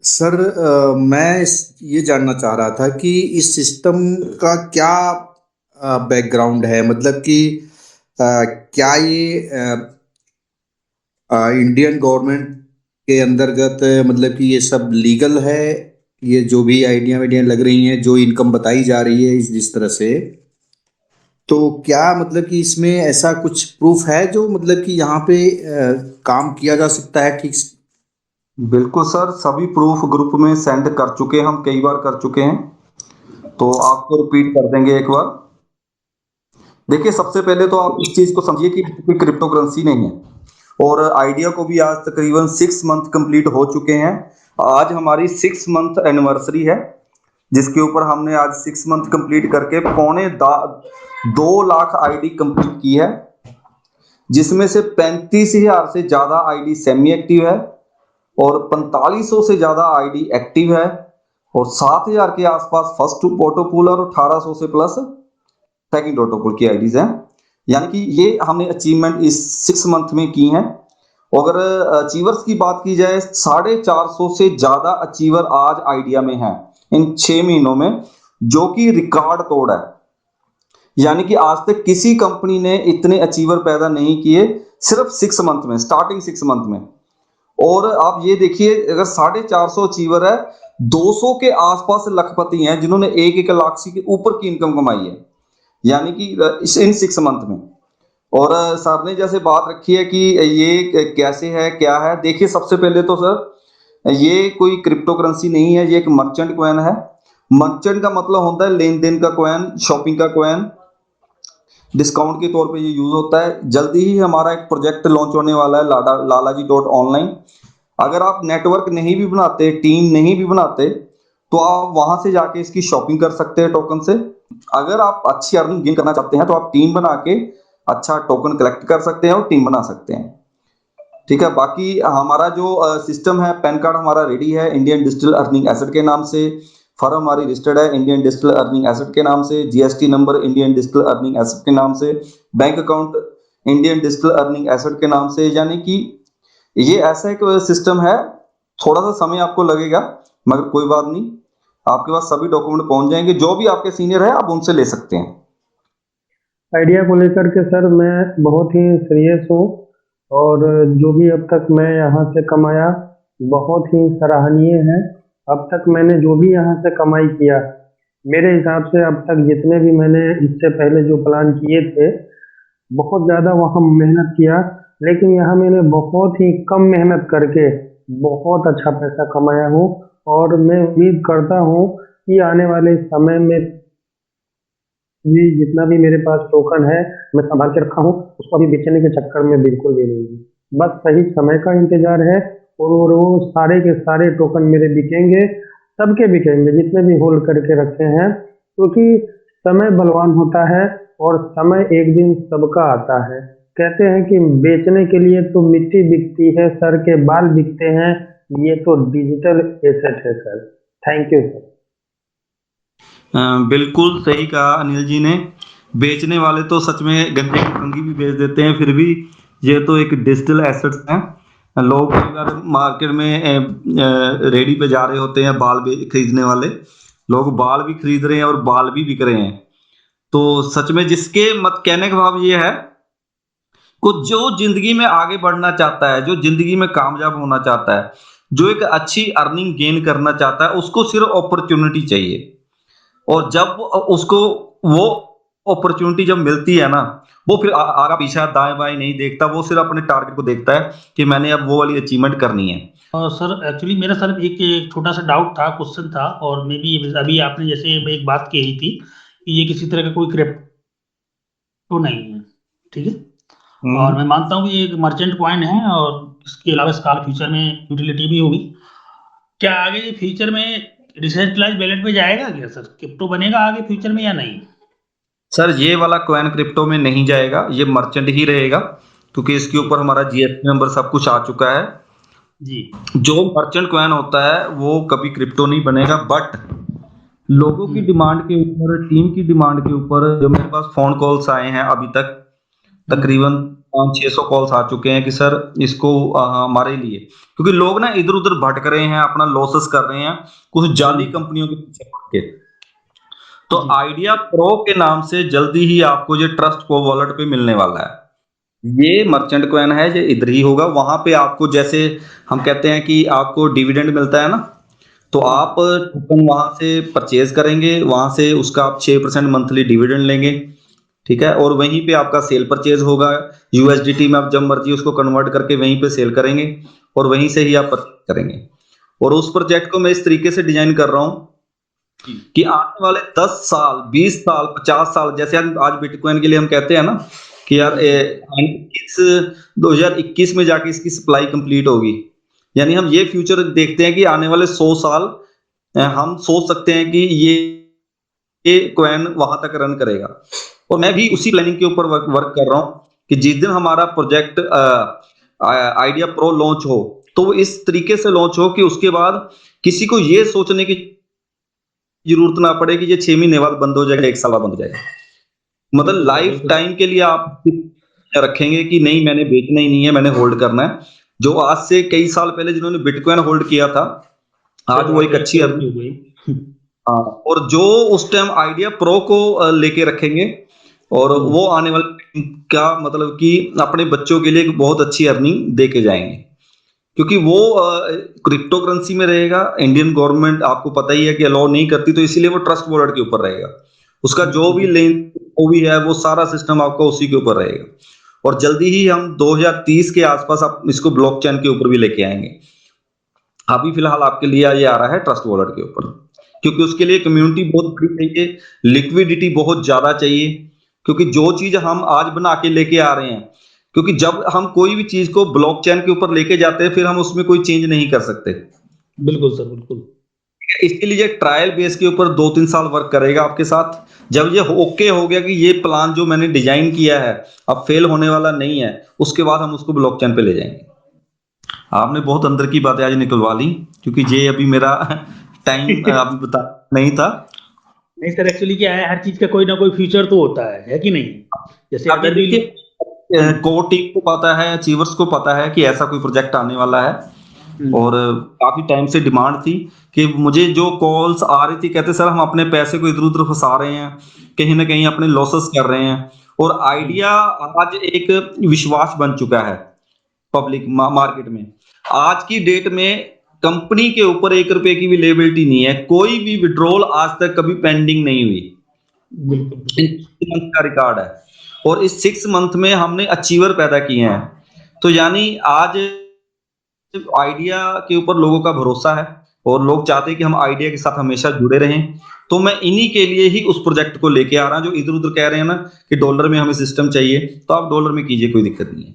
Sir, ये जानना चाह रहा था कि इस सिस्टम का क्या बैकग्राउंड है, मतलब कि क्या ये इंडियन गवर्नमेंट के अंतर्गत, मतलब कि ये सब लीगल है? ये जो भी आइडिया वाइडिया लग रही हैं, जो इनकम बताई जा रही है इस जिस तरह से, तो क्या मतलब कि इसमें ऐसा कुछ प्रूफ है जो मतलब कि यहाँ पे काम किया जा सकता है ठीक से? बिल्कुल सर, सभी प्रूफ ग्रुप में सेंड कर चुके हैं, हम कई बार कर चुके हैं। तो आपको रिपीट कर देंगे एक बार। देखिए, सबसे पहले तो आप इस चीज को समझिए कि कोई क्रिप्टो करेंसी नहीं है। और आइडिया को भी आज तकरीबन 6 मंथ कंप्लीट हो चुके हैं। आज हमारी 6 मंथ एनिवर्सरी है, जिसके ऊपर हमने आज 6 मंथ कंप्लीट करके 2 लाख आईडी कंप्लीट की है, जिसमें से 35,000 से ज्यादा आईडी सेमी एक्टिव है और 4500 से ज्यादा आईडी एक्टिव है और 7,000 के आसपास फर्स्ट ऑटो पूल और 1800 से प्लस सेकंड ऑटो पूल की आईडीज हैं। यानी कि ये हमने अचीवमेंट इस 6 मंथ में की हैं। अगर अचीवर्स की बात की जाए, 450 से ज्यादा अचीवर आज आइडिया में हैं इन 6 महीनों में, जो कि रिकॉर्ड तोड़ है। यानी कि आज तक किसी कंपनी ने इतने अचीवर पैदा नहीं किए सिर्फ 6 मंथ में, स्टार्टिंग 6 मंथ में। और आप ये देखिए, अगर 450 अचीवर है, 200 के आसपास लखपति हैं जिन्होंने 1-1 लाख से ऊपर की इनकम कमाई है, यानी कि इन 6 मंथ में। और सर ने जैसे बात रखी है कि ये कैसे है क्या है, देखिए सबसे पहले तो सर, ये कोई क्रिप्टो करेंसी नहीं है, ये एक मर्चेंट कॉइन है। मर्चेंट का मतलब होता है लेन देन का कॉइन, शॉपिंग का कॉइन, डिस्काउंट के तौर पे ये यूज होता है। जल्दी ही हमारा एक प्रोजेक्ट लॉन्च होने वाला है, लालाजी.online। अगर आप नेटवर्क नहीं भी बनाते, टीम नहीं भी बनाते, तो आप वहां से जाके इसकी शॉपिंग कर सकते हैं टोकन से। अगर आप अच्छी अर्निंग गेन करना चाहते हैं तो आप टीम बना के अच्छा टोकन कलेक्ट कर सकते हैं और टीम बना सकते हैं। ठीक है, बाकी हमारा जो सिस्टम है, पैन कार्ड हमारा रेडी है इंडियन डिजिटल अर्निंग एसेट के नाम से। फर्म हमारी रजिस्टर्ड है इंडियन डिजिटल अर्निंग एसेट के नाम से। GST number Indian digital earning asset के नाम से। Bank account Indian digital earning asset के नाम से। यानी कि ये ऐसा एक सिस्टम है, थोड़ा सा समय आपको लगेगा, मगर कोई बात नहीं, आपके पास सभी डॉक्यूमेंट पहुंच जाएंगे। जो भी आपके सीनियर है आप उनसे ले सकते हैं। आइडिया को लेकर के सर मैं बहुत ही सीरियस हूँ। और जो भी अब तक मैं यहाँ से कमाया बहुत ही सराहनीय है। अब तक मैंने जो भी यहाँ से कमाई किया, मेरे हिसाब से अब तक जितने भी मैंने इससे पहले जो प्लान किए थे, बहुत ज़्यादा वहाँ मेहनत किया। लेकिन यहाँ मैंने बहुत ही कम मेहनत करके बहुत अच्छा पैसा कमाया हूँ। और मैं उम्मीद करता हूँ कि आने वाले समय में भी जितना भी मेरे पास टोकन है मैं संभाल के रखा हूँ, उसको अभी बेचने के चक्कर में बिल्कुल भी नहीं हूँ। बस सही समय का इंतजार है। और वो सारे के सारे टोकन मेरे बिकेंगे, सबके बिकेंगे जितने भी होल्ड करके रखे हैं, क्योंकि समय बलवान होता है और समय एक दिन सबका आता है। कहते हैं कि बेचने के लिए तो मिट्टी बिकती है, सर के बाल बिकते हैं। ये तो डिजिटल एसेट है सर। Thank you sir. बिल्कुल सही कहा अनिल जी ने। बेचने वाले तो सच में गंदे की कंघी भी बेच देते हैं, फिर भी ये तो एक डिजिटल एसेट्स हैं। लोग कई बार मार्केट में रेडी पे जा रहे होते हैं बाल खरीदने वाले, लोग बाल भी खरीद रहे हैं और बाल भी बिक रहे हैं। तो सच में जिसके मत कहने का भाव ये है, को जो जिंदगी में आगे बढ़ना चाहता है, जो जिंदगी में कामयाब होना चाहता है, जो एक अच्छी अर्निंग गेन करना चाहता है, उसको सिर्फ अपॉर्चुनिटी चाहिए। और जब उसको वो अपॉर्चुनिटी जब मिलती है ना, वो फिर आगा पीछा दाएं बाएं नहीं देखता, वो सिर्फ अपने टारगेट को देखता है कि मैंने अब वो वाली अचीवमेंट करनी है। सर एक्चुअली मेरा सर एक छोटा सा डाउट था, क्वेश्चन था, और मे बी अभी आपने जैसे एक बात कही थी कि ये किसी तरह का कोई क्रिप्टो नहीं है, ठीक है। और मैं मानता हूँ कि ये एक मर्चेंट कॉइन है और इसके अलावा इसका फ्यूचर में यूटिलिटी भी होगी। क्या आगे फ्यूचर में डिसेंट्रलाइज वैलेट पे जाएगा क्या सर? क्रिप्टो बनेगा आगे फ्यूचर में या नहीं? सर ये वाला कॉइन क्रिप्टो में नहीं जाएगा, ये मर्चेंट ही रहेगा, क्योंकि इसके ऊपर हमारा जीएसटी नंबर सब कुछ आ चुका है जी। जो मर्चेंट कॉइन होता है वो कभी क्रिप्टो नहीं बनेगा। बट लोगों की डिमांड के ऊपर, टीम की डिमांड के ऊपर, जो मेरे पास फोन कॉल्स आए हैं अभी तक, तकरीबन 500-600 कॉल्स आ चुके हैं कि सर इसको हमारे लिए, क्योंकि लोग ना इधर उधर भटक रहे हैं, अपना लॉसेस कर रहे हैं कुछ जाली कंपनियों के पीछे पड़ के। तो जी। आइडिया प्रो के नाम से जल्दी ही आपको ये ट्रस्ट को वॉलेट पे मिलने वाला है। ये मर्चेंट कॉइन है, ये इधर ही होगा। वहां पे आपको, जैसे हम कहते हैं कि आपको डिविडेंड मिलता है ना, तो आप टोकन वहां से परचेज करेंगे, वहां से उसका आप 6% मंथली डिविडेंड लेंगे, ठीक है। और वहीं पे आपका सेल परचेज होगा, यूएसडीटी में आप जब मर्जी उसको कन्वर्ट करके वहीं पे सेल करेंगे और वहीं से ही आप परचेज करेंगे। और उस प्रोजेक्ट को मैं इस तरीके से डिजाइन कर रहा हूं कि आने वाले 10 साल, 20 साल, 50 साल, जैसे आज बिटकॉइन के लिए हम कहते हैं ना कि यार 2021 में जाके इसकी सप्लाई कंप्लीट होगी, यानी हम ये फ्यूचर देखते हैं कि आने वाले 100 साल हम सोच सकते हैं कि ये कॉइन वहां तक रन करेगा। और मैं भी उसी प्लानिंग के ऊपर वर्क कर रहा हूं कि जिस दिन हमारा प्रोजेक्ट आइडिया प्रो लॉन्च हो तो वो इस तरीके से लॉन्च हो कि उसके बाद किसी को ये सोचने की जरूरत ना पड़े कि ये 6 महीने बाद बंद हो जाएगा, 1 साल बाद बंद हो जाएगा। मतलब लाइफ टाइम के लिए आप रखेंगे कि नहीं, मैंने बेचना ही नहीं है, मैंने होल्ड करना है। जो आज से कई साल पहले जिन्होंने बिटकॉइन होल्ड किया था, आज वो एक अच्छी अर्निंग हो गई। हाँ, और जो उस टाइम आइडिया प्रो को लेके रखेंगे और वो आने वाले का मतलब कि अपने बच्चों के लिए एक बहुत अच्छी अर्निंग दे के जाएंगे, क्योंकि वो क्रिप्टो करेंसी में रहेगा। इंडियन गवर्नमेंट आपको पता ही है कि अलाउ नहीं करती, तो इसीलिए वो ट्रस्ट वॉलेट के ऊपर रहेगा। उसका जो भी लेन वो भी है, वो सारा सिस्टम आपका उसी के ऊपर रहेगा। और जल्दी ही हम 2030 के आसपास आप इसको ब्लॉकचेन के ऊपर भी लेके आएंगे। अभी फिलहाल आपके लिए ये आ रहा है ट्रस्ट वॉलेट के ऊपर, क्योंकि उसके लिए कम्युनिटी बहुत बड़ी चाहिए, लिक्विडिटी बहुत ज्यादा चाहिए, क्योंकि जो चीज हम आज बना के लेके आ रहे हैं, क्योंकि जब हम कोई भी चीज को ब्लॉकचेन के ऊपर लेके जाते हैं फिर हम उसमें कोई चेंज नहीं कर सकते। बिल्कुल सर, बिल्कुल। इसके लिए ट्रायल बेस के ऊपर 2-3 साल वर्क करेगा आपके साथ। जब ये ओके हो गया कि ये प्लान जो मैंने डिजाइन किया है अब फेल होने वाला नहीं है, उसके बाद हम उसको ब्लॉकचेन पे ले जाएंगे। आपने बहुत अंदर की बातें आज निकलवा ली, क्योंकि ये अभी मेरा टाइम अभी बता नहीं था। नहीं सर, एक्चुअली क्या है, हर चीज का कोई ना कोई फ्यूचर तो होता है कि नहीं? जैसे अभी अदर भी देखिए कोर टीम को पता है, अचीवर्स को पता है कि ऐसा कोई प्रोजेक्ट आने वाला है, और काफी टाइम से डिमांड थी कि मुझे जो कॉल्स आ रही थी, कहते सर हम अपने पैसे को इधर उधर फंसा रहे हैं, कहीं ना कहीं अपने लॉसेस कर रहे हैं। और आइडिया आज एक विश्वास बन चुका है पब्लिक मार्केट में। आज की डेट में कंपनी के ऊपर 1 रुपए की भी लेबिलिटी नहीं है, कोई भी विड्रॉल आज तक कभी पेंडिंग नहीं हुई। बिल्कुल इन 6 मंथ का रिकॉर्ड है, और इस 6 मंथ में हमने अचीवर पैदा किए हैं। तो यानी आज आइडिया के ऊपर लोगों का भरोसा है और लोग चाहते हैं कि हम आइडिया के साथ हमेशा जुड़े रहें। तो मैं इन्हीं के लिए ही उस प्रोजेक्ट को लेके आ रहा हूं। जो इधर उधर कह रहे हैं ना कि डॉलर में हमें सिस्टम चाहिए, तो आप डॉलर में कीजिए, कोई दिक्कत नहीं है।